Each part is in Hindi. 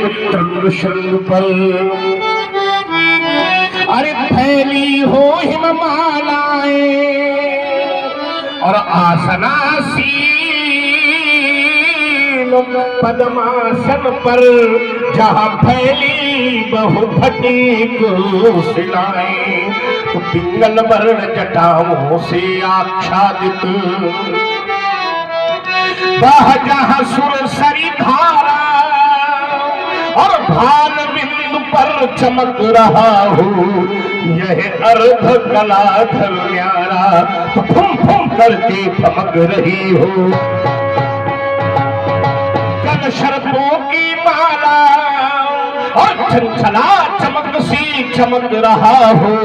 उत्तुंग शृंग पर, अरे फैली हो हिममालाएं और आसनासीन पद्मासन पर, जहाँ फैली बहुभटी कुशिलाएं, तो पिंगल वर्ण जटाओं से आच्छादित वह जहाँ सुरसरी धारा और भाल बिंदु पर चमक रहा हो, यह अर्ध कलाधर न्यारा तो फुम फुम करके चमक रही हो। कन शरतों की माला और चंचला चमक सी चमक रहा हो,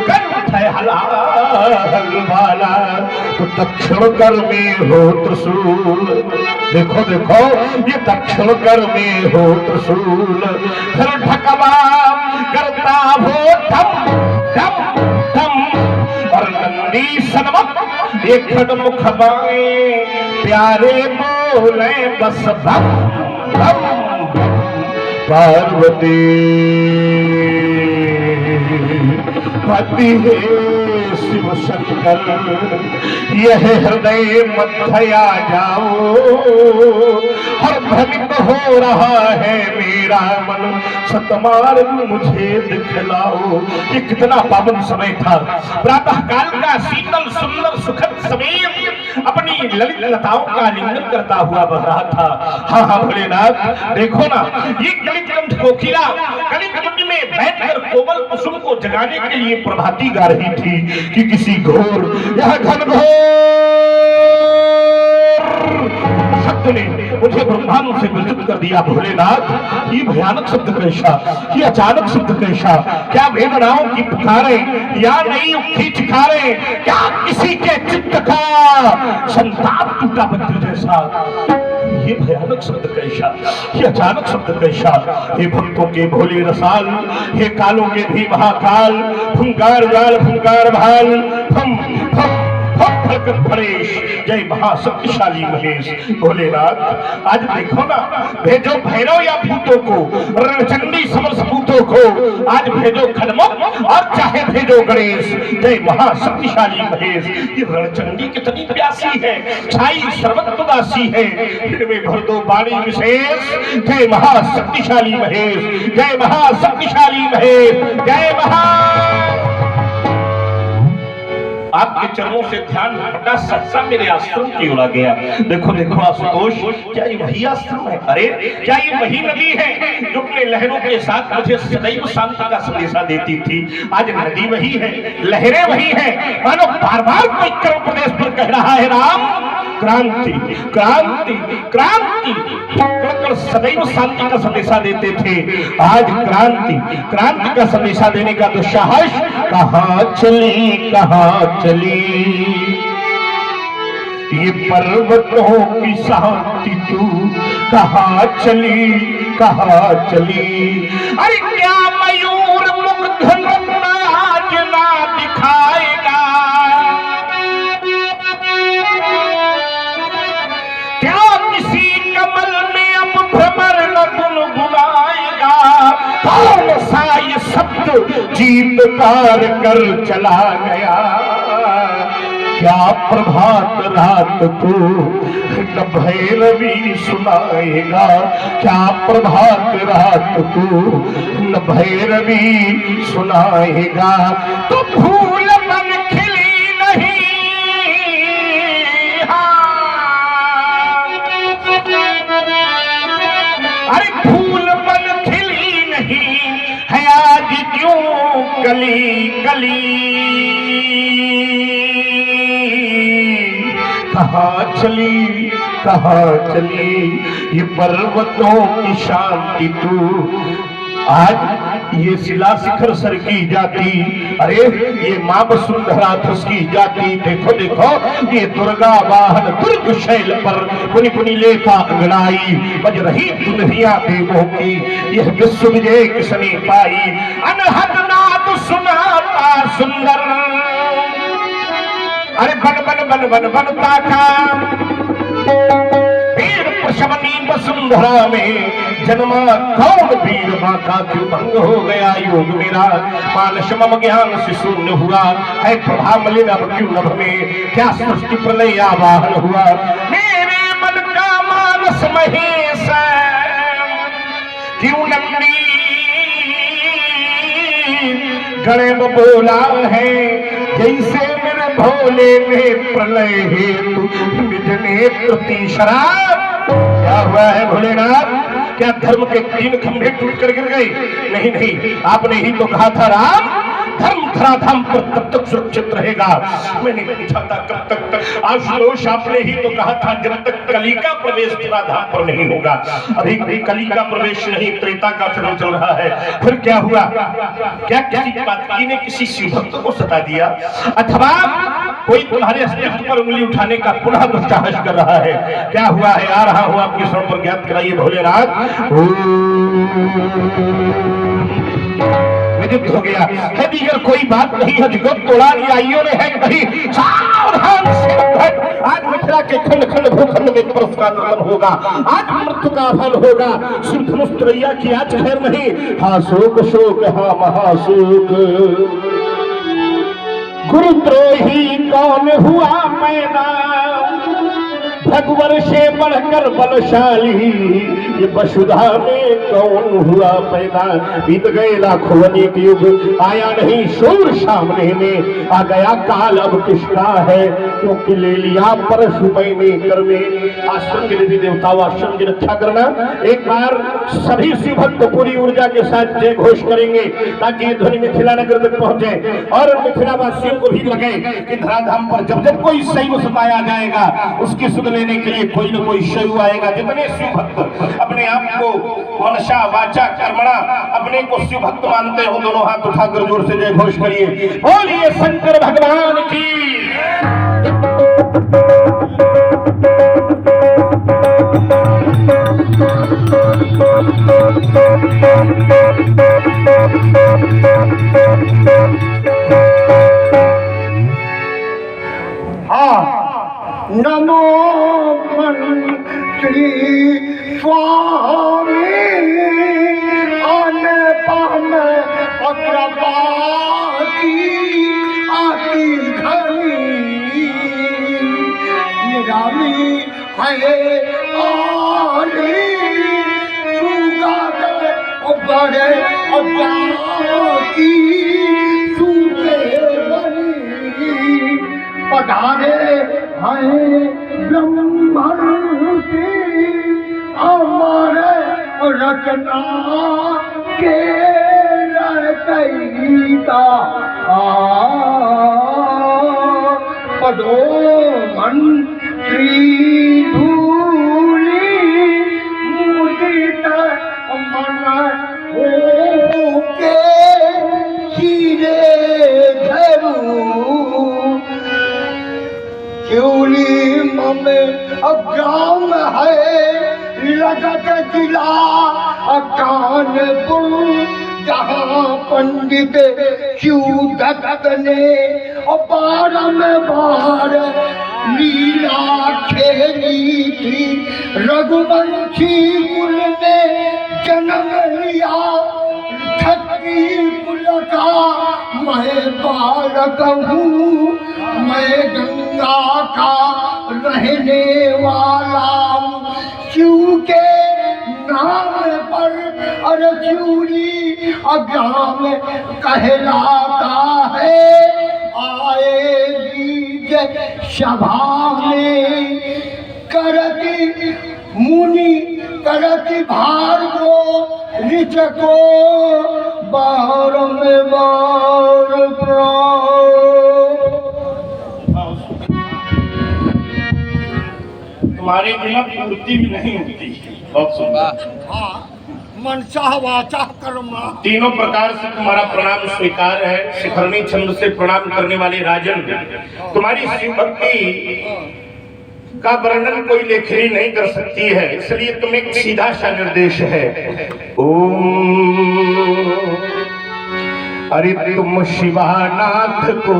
कंठ हलाहल वाला तो दक्षिण कर में हो त्रिशूल। देखो देखो ये दक्षिण कर में हो त्रिशूल, फिर ढकवा करता हो धम धम धम, और नंदी सनमत एक खड़मुख बाएं प्यारे बोले बस भम भम। पार्वती पति है शिव शंकर, यह हृदय मध्या जाओ, हर भ्रमित हो रहा है मेरा मन, सतमार्ग मुझे दिखलाओ। ये कितना पावन समय था, प्रातः काल का शीतल सुंदर सुखद समय अपनी ललित लताओं का आलिंगन करता हुआ बह रहा था। हाँ हाँ भोलेनाथ, देखो ना ये कलित कंठ कोकिला कलित कुंज में बैठकर कोमल कुसुम को जगाने के लिए प्रभाती गा रही थी कि किसी घोर यह घनघोर शब्द ने मुझे ब्रह्मांड से विचलित कर दिया। भोलेनाथ, ये भयानक शब्द कैसा, ये अचानक शब्द कैसा, क्या वेदनाओं की पुकारें या नई उठी चिकारें, क्या किसी के चित्त का संताप टूटा पत्थर जैसा, ये भयानक शब्द कैसा, ये अचानक शब्द कैसा। हे भक्तों के भोले रसाल, हे कालों के भी महाकाल, फुंकार जाल फुंकार भाल, फम फम फरेश, जय महाशक्तिशाली महेश। भोलेनाथ, आज देखो ना, भेजो भैरव या भूतों को, रणचंडी समर सपूतों को, आज भेजो खनमुख और चाहे भेजो गणेश, जय महाशक्तिशाली महेश। ये रणचंडी कितनी प्यासी है, छाई सर्वत्वदासी है, इनमें भर दो बाणी विशेष, जय महाशक्तिशाली महेश, जय महाशक्तिशाली महेश, जय महा। आपके चरणों से ध्यान हटा सच्चा मेरे आश्रम की ओर गया। देखो देखो आशुतोष, क्या ये वही आश्रम है? अरे क्या ये वही नदी है जो अपने लहरों के साथ मुझे सदैव शांति का संदेशा देती थी? आज नदी वही है, लहरें वही है, मानो बार बार कोई कर्म प्रदेश पर कह रहा है राम क्रांति क्रांति क्रांति, सदैव शांति का संदेशा देते थे। आज क्रांति क्रांति का संदेशा देने का दुस्साहस, कहाँ चली कहाँ चली ये पर्वतों की शांति, तू कहाँ चली कहाँ चली। अरे क्या मयूर मुग्ध आज ना दिखाएगा, क्या किसी कमल में अब भ्रमर न गुनगुनाएगा, कौन सा ये शब्द जीतकार कर चला गया, क्या प्रभात रात को न भैरवी सुनाएगा, क्या प्रभात रात को न भैरवी सुनाएगा। तो फूल बन खिली नहीं, अरे फूल बन खिली नहीं है आज क्यों कली कली, कहाँ चली कहाँ चली ये पर्वतों की शांति, तू आज ये शिला शिखर सर की जाती, अरे ये माँ वसुंधरा धुसकी जाती। देखो देखो ये दुर्गा वाहन दुर्ग शैल पर पुनि पुनि लेता अंगड़ाई, बज रही दुल्हिया देवों की यह विश्व विजय किसने पाई। अनहद नाद सुनाता सुंदर, अरे बन बन बन बन बनता का वीर प्रशमनी वसुंधरा में जन्मा कौन वीर माँ का क्यों भंग हो गया योग मेरा मानस मम ज्ञान से शून्य हुआ है प्रभा मलिन अब क्यों नभ में क्या सृष्टि प्रलय आवाहन हुआ मेरे मन का मानस महेश क्यों नंदी गणेश बोला है जैसे मेरे भोले ने प्रलय हेतु निज नेत्र तीसरा क्या हुआ है भोलेनाथ क्या धर्म के 3 खंभे टूट कर गिर गए नहीं नहीं आपने ही तो कहा था राम धर्म धराधाम पर तब तक सुरक्षित रहेगा मैंने पूछा था कब तक आशुतोष आपने ही तो कहा था जब तक कली का प्रवेश धराधाम पर नहीं होगा अभी कली का प्रवेश नहीं त्रेता का चरण चल रहा है फिर क्या हुआ क्या किसी पातकी ने किसी शिव भक्त को सता दिया अथवा कोई तुम्हारे अस्तित्व पर उंगली उठाने का पुनः दुस्साहस कर रहा है क्या हुआ है आ रहा हूं आपके स्वर्ण पर ज्ञात कराइए भोलेनाथ विदित हो गया है दीगर कोई बात नहीं है जगत तोड़ा आइयो ने है कहीं सावधान से आज मिथिला के खंड खंड भूखंड में परस का दर्शन होगा आज मृत्यु का फल होगा सिर्फ धनुष की आज खैर नहीं हाँ शोक शोक हाँ महाशोक गुरुद्रोही कौन हुआ पैदा भगवर से बढ़कर बलशाली ये वसुधा में कौन हुआ पैदा बीत गए लाखों अनेक युग आया नहीं शोर सामने में आ गया काल अब किसका है क्योंकि ले लिया परशु मैंने कर में आश्रम के देवी देवता आश्रम की रक्षा करना एक बार सभी शिव भक्त पूरी ऊर्जा के साथ जय घोष करेंगे ताकि ये ध्वनि मिथिला नगर तक पहुंचे और मिथिला वासियों को भी लगे कि धराधाम पर जब जब कोई शैव सताया जाएगा उसकी सुध लेने के लिए कोई न कोई शैव आएगा जितने शिव भक्त अपने आप को मनसा वाचा कर्मणा अपने को शिव भक्त मानते हो दोनों हाथ उठाकर जोर से जय घोष करिए बोलिए शंकर भगवान की नमो मंत्री स्वामी आने पाने अग्रपा की आती घनी निरामी है आली सुगा दे बड़े की सूखे बनी पधारे हैं ब्रह्मण के हमारे रचना के रचयिता पदो मंत्री धूली मुदित मन हो के शीरे धरू क्योली में अग्राम है लगत जिला कानपुर जहाँ पंडित शिव दत्त ने बार लीला खेली थी रघुवंशी कुल में जन्म लिया छत्री कुल का मैं बालक हूँ मैं गंगा का रहने वाला हूँ शिव के नाम पर अर्जुनी अग्राम कहलाता है आएगी जय सभा में करती मुनि करती भार्गो ऋच को बार में बार तुम्हारे बिना पूर्ति भी नहीं होती बहुत सुंदर मनसा वाचा कर्मा तीनों प्रकार से तुम्हारा प्रणाम स्वीकार है शिखरणी छंद से प्रणाम करने वाले राजन तुम्हारी शिव भक्ति का वर्णन कोई लेखनी नहीं कर सकती है इसलिए तुम्हें एक सीधा सा निर्देश है ओम अरे तुम शिवानाथ को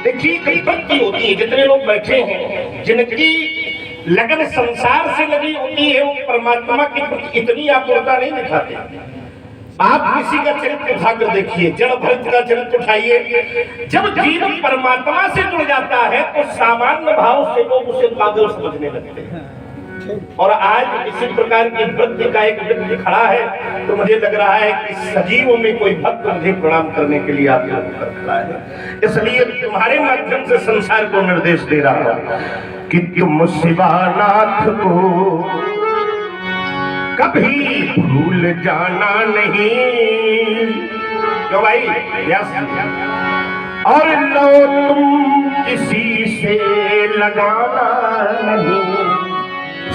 देखिए कई भक्ति होती है जितने लोग बैठे हैं जिनकी लगन संसार से लगी होती है, वो परमात्मा की प्रति इतनी आतुरता नहीं दिखाते। आप किसी का चरित्र उठाकर देखिए, जड़ भरत का चरित्र उठाइए, जब जीव परमात्मा से जुड़ जाता है तो सामान्य भाव से लोग उसे पागल समझने लगते हैं। और आज इसी प्रकार की वृत्ति का एक व्यक्ति खड़ा है तो मुझे लग रहा है कि सजीवों में कोई भक्त मुझे प्रणाम करने के लिए आपके ऊपर खड़ा है। इसलिए तुम्हारे माध्यम से संसार को निर्देश दे रहा हूं कि तुम शिवानाथ को कभी भूल जाना नहीं। क्यों भाई? यस। और लो तुम किसी से लगाना नहीं।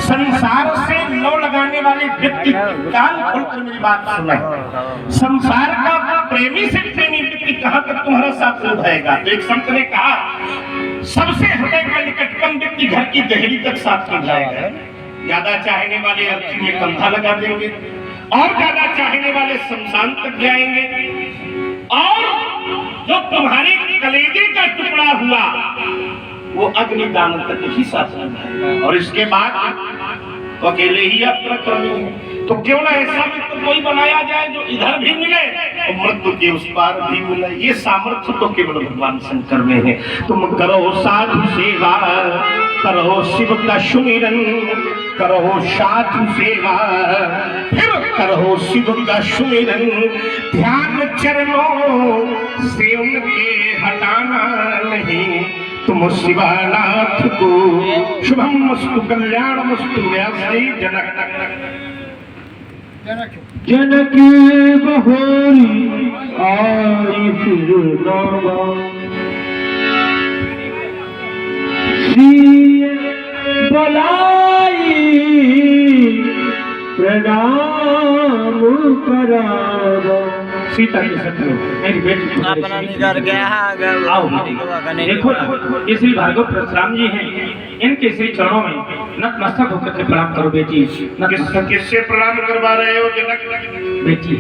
संसार से लो लगाने वाले व्यक्ति कान खोलकर मेरी बात सुने। संसार का प्रेमी से प्रेमी व्यक्ति कहां तक तुम्हारा साथ निभाएगा? तो एक संत ने कहा, सबसे हृदय का निकटतम व्यक्ति घर की देहरी तक साथ निभाएगा। ज्यादा चाहने वाले अर्थी में कंधा लगा देंगे, और ज्यादा चाहने वाले शमशान तक जाएंगे, और जो तुम्हारे कलेजे का टुकड़ा हुआ वो अग्निदान तक ही साथ निभाएगा। और इसके बाद तो अकेले ही यात्रा करनी है। तो क्यों ना ऐसा भी तो कोई बनाया जाए जो इधर भी मिले और मृत्यु के उस पार भी मिले। ये सामर्थ्य तो केवल भगवान शंकर में है। तुम करो साधु सेवा, करो शिव का सुमिरन, करो साधु सेवा, फिर करो शिव का सुमिरन, ध्यान चरणों से उनके हटाना नहीं। तुम शिवानाथ को शुभम मस्तु कल्याणमस्तु। व्यासी जनक बहोरी आई फिर नवा, श्री बलाई प्रणाम करावा। सीता के शत्रु मेरी बेटी अपना निगर गया है। आओ देखो ना, ये श्री भार्गव परशुराम जी हैं, इनके श्री चरणों में नतमस्तक होकर के प्रणाम करो बेटी। किससे प्रणाम करवा रहे हो जनक? बेटी।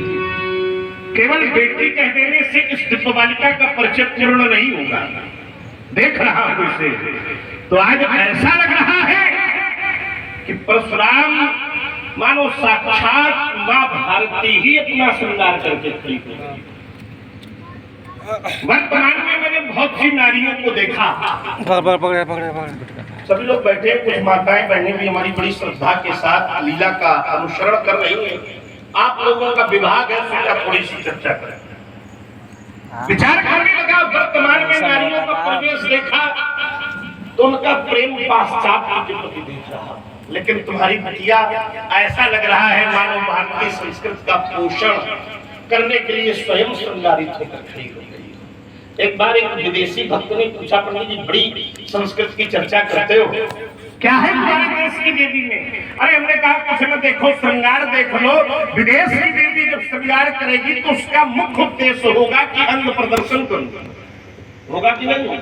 केवल बेटी कह देने से इस दिव्य बालिका का परिचय पूर्ण नहीं होगा। देख रहा हूं इसे तो आज ऐसा लग रहा है कि परशुराम मानो साक्षात मां भारती ही अपना श्रृंगार करके खड़ी है। वर्तमान में मैंने बहुत सी नारियों को देखा। सभी लोग बैठे, कुछ माताएं बहनें भी हमारी बड़ी श्रद्धा के साथ लीला का अनुसरण कर रही हैं। आप लोगों का विभाग है, सोचा थोड़ी सी चर्चा करें। विचार करने लगा, वर्तमान में नारियों का प्रवेश देखा तो उनका प्रेम पाश्चात्य के प्रति देख रहा, लेकिन तुम्हारी बिटिया ऐसा लग रहा है मानो भारतीय संस्कृति का पोषण करने के लिए स्वयं श्रृंगारित होकर खड़ी हो गई। एक बार एक विदेशी भक्त ने पूछा, पंडित जी बड़ी संस्कृत की चर्चा करते हो, क्या है हमारे देश की देवी में? अरे हमने कहा कुछ न देखो, श्रृंगार देख लो। विदेश की देवी जब श्रृंगार करेगी तो उसका मुख्य उद्देश्य होगा कि अंग प्रदर्शन करूं, होगा कि नहीं?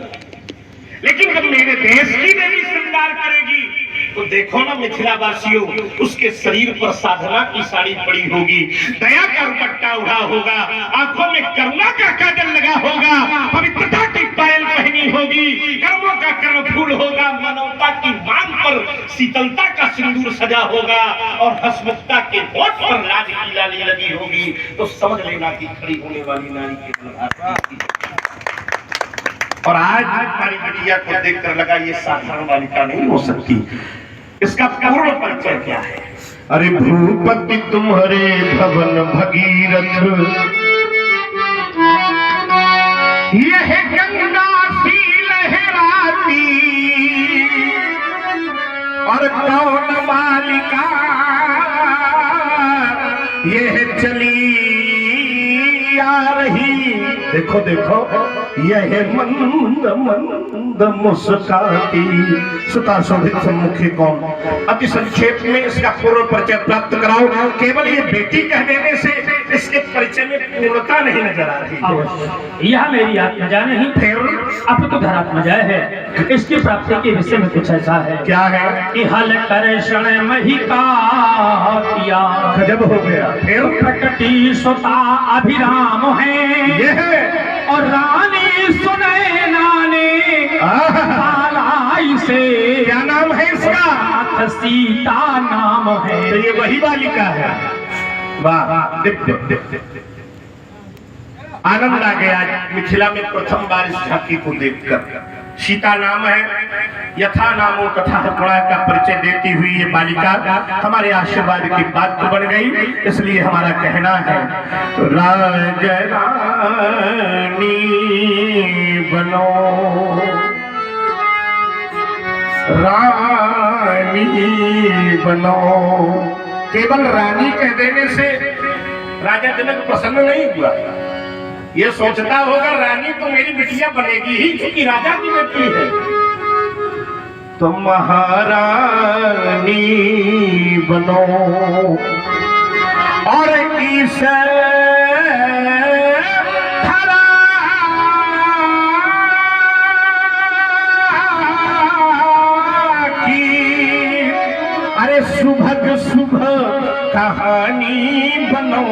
लेकिन जब मेरे देश की देवी श्रृंगार करेगी तो देखो ना मिथिलावासियों, उसके शरीर पर साधना की साड़ी पड़ी होगी, दया का दुपट्टा उड़ा होगा, आंखों में करुणा का काजल लगा होगा, पवित्रता की पायल पहनी होगी, कर्मों का कर्णफूल होगा, मानवता की मांग पर शीतलता का सिंदूर सजा होगा और हसमुखता के होठ पर लाज की लाली लगी होगी। तो समझ लेना कि खड़ी होने वाली नारी के और आज हमारी बिटिया को देखकर लगा ये साधारण बालिका नहीं हो सकती। इसका पूर्ण परिचय क्या है? अरे भूपति तुम्हारे भवन भगीरथ, यह गंगा सी लहराती, और कौन बालिका यह चली आ रही। देखो देखो यह मंद मंद मुस्काती, सुता शोभित सम्मुखी कौन? अति संक्षेप में इसका पूर्ण परिचय प्राप्त कराओ। केवल ये बेटी कह देने से इसके परिचय में पूर्णता नहीं नजर आ रही। यह मेरी आत्मजा नहीं, फिर अब तो धरात्मजा है। इसकी प्राप्ति के विषय में कुछ ऐसा है। क्या है? कि हल करे क्षण मही का किया, गजब हो गया। फिर प्रकटी सुता अभिराम है, यह और रानी सुनैना ने बाला भाई से। क्या नाम है इसका? नाथ सीता नाम है। तो ये वही बालिका है। वाह, आनंद आ गया मिथिला में प्रथम बार इस झांकी को देखकर। सीता नाम है, यथा नामो तथा गुणा का परिचय देती हुई ये बालिका हमारे आशीर्वाद की बात तो बन गई। इसलिए हमारा कहना है, राज रानी बनो, रानी बनो। केवल रानी कह देने से राजा जनक प्रसन्न नहीं हुआ। ये सोचता होगा रानी तो मेरी बिटिया बनेगी ही, क्योंकि राजा की बेटी है। तो महारानी बनो और इस धरा की अरे सुभग सुभग कहानी बनो।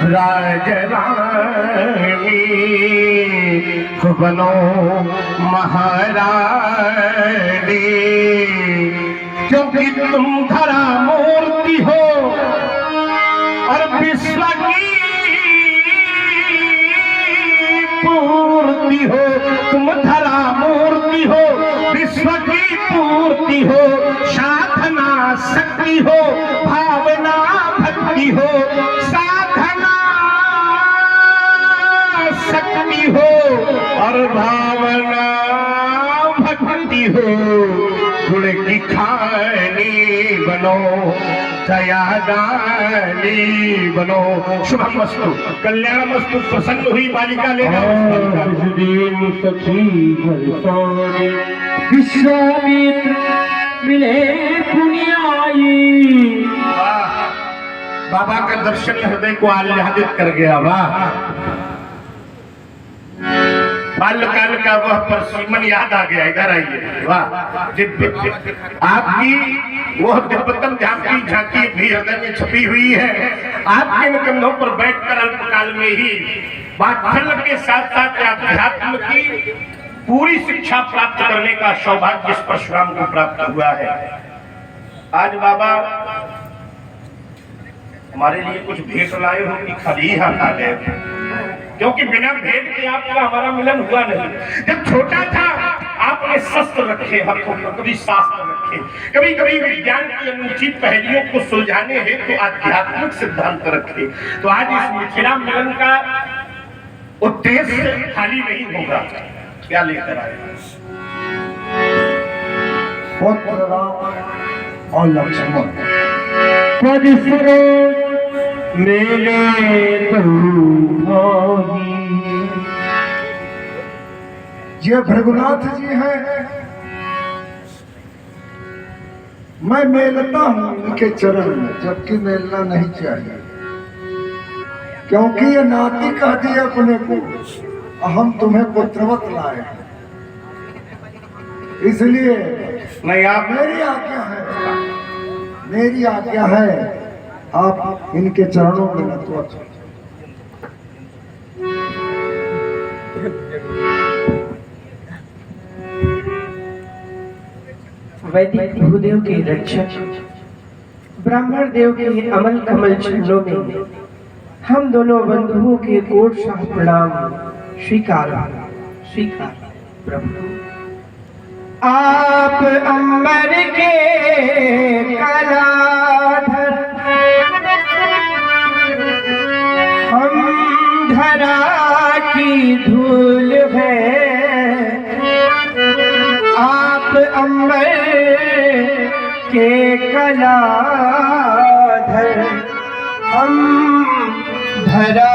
राज रानी बनो महारानी, क्योंकि तुम धरा मूर्ति हो और विश्व की पूर्ति हो। तुम धरा मूर्ति हो, विश्व की पूर्ति हो, साधना शक्ति हो, भावना भक्ति हो, साधना शक्ति हो और भावना भक्ति हो। गुण की खानी बनो, दयादानी बनो। शुभमस्तु, कल्याणमस्तु। प्रसन्न हुई बालिका ले विश्वामित्र मिले पुण्याई। बाबा का दर्शन हृदय को आह्लादित कर गया। वाह, बाल्यकाल का वह परसीमन याद आ गया। इधर आइए। वाह, दिव्य आपकी वह दिव्यतम झांकी भी हृदय में छपी हुई है। आपके कंधों पर बैठकर अल्पकाल में ही वात्सल्य के साथ साथ अध्यात्म की पूरी शिक्षा प्राप्त करने का सौभाग्य इस परशुराम को प्राप्त हुआ है। आज बाबा हमारे लिए कुछ भेंट लाए हो कि खाली ही हाथ आ गए? क्योंकि बिना भेंट के आपका हमारा मिलन हुआ नहीं। जब छोटा था आपने शस्त्र रखे हाथों में, कभी शास्त्र रखे, कभी कभी विज्ञान की अनुचित पहेलियों को सुलझाने हेतु तो आध्यात्मिक सिद्धांत रखे। तो आज इस मिथिला मिलन का उद्देश्य खाली नहीं होगा। क्या लेकर आए? पुत्र राम और लक्ष्मण पद सरोज मेले ये भृगुनाथ जी हैं। मैं मेलता हूं इनके चरण में, जबकि मेलना नहीं चाहिए, क्योंकि ये नाती कह दिए अपने को, हम तुम्हें पुत्रवत लाए, इसलिए नहीं आप मेरी आज्ञा है, मेरी आज्ञा है, आप इनके चरणों में नतमस्तक हो। वैदिक भूदेव के रक्षक ब्राह्मण देव के अमल कमल चरणों में हम दोनों बंधुओं के कोट शाह प्रणाम स्वीकार स्वीकार। प्रभु आप अंबर के कलाधर, हम धरा की धूल है। आप अंबर के कलाधर, हम धरा